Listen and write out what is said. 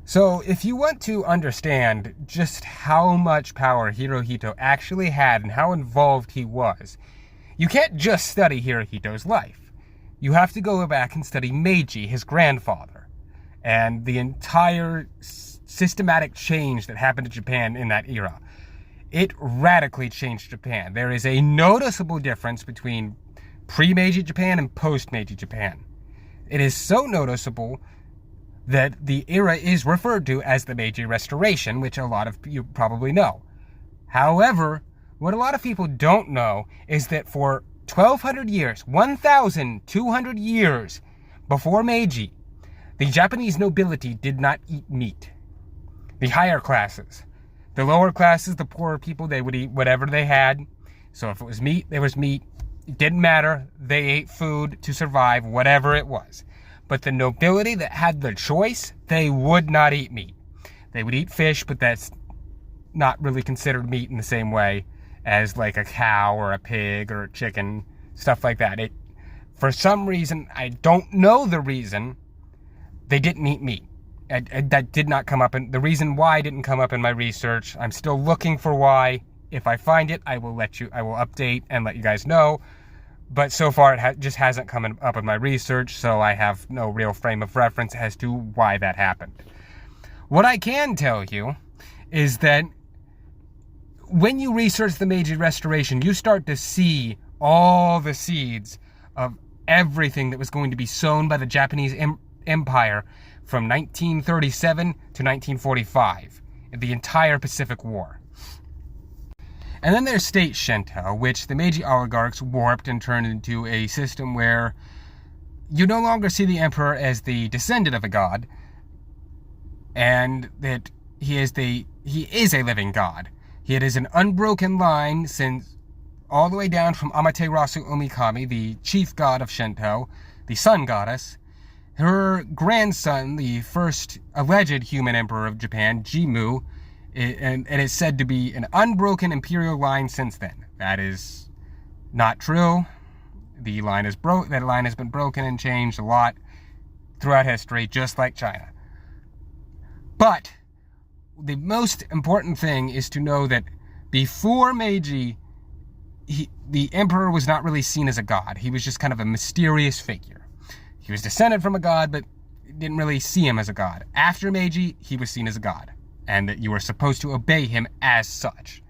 So if you want to understand just how much power Hirohito actually had and how involved he was, you can't just study Hirohito's life. You have to go back and study Meiji, his grandfather, and the entire systematic change that happened to Japan in that era. It radically changed Japan. There is a noticeable difference between pre-Meiji Japan and post-Meiji Japan. It is so noticeable that the era is referred to as the Meiji Restoration, which a lot of you probably know. However, what a lot of people don't know is that for 1,200 years, 1,200 years before Meiji, the Japanese nobility did not eat meat. The higher classes. The lower classes, the poorer people, they would eat whatever they had. So if it was meat, there was meat. It didn't matter. They ate food to survive, whatever it was. But the nobility that had the choice, they would not eat meat. They would eat fish, but that's not really considered meat in the same way as like a cow or a pig or a chicken, stuff like that. For some reason, I don't know the reason, they didn't eat meat. That did not come up, and the reason why didn't come up in my research. I'm still looking for why. If I find it, I will update and let you guys know. But so far, it just hasn't come up in my research, so I have no real frame of reference as to why that happened. What I can tell you is that when you research the Meiji Restoration, you start to see all the seeds of everything that was going to be sown by the Japanese Empire from 1937 to 1945, the entire Pacific War. And then there's state Shinto, which the Meiji oligarchs warped and turned into a system where you no longer see the emperor as the descendant of a god, and that he is a living god. It is an unbroken line since all the way down from Amaterasu Omikami, the chief god of Shinto, the sun goddess. Her grandson, the first alleged human emperor of Japan, Jimmu, and is said to be an unbroken imperial line since then. That is not true. That line has been broken and changed a lot throughout history, just like China. But the most important thing is to know that before Meiji, the emperor was not really seen as a god. He was just kind of a mysterious figure. He was descended from a god, but didn't really see him as a god. After Meiji, he was seen as a god, and that you were supposed to obey him as such.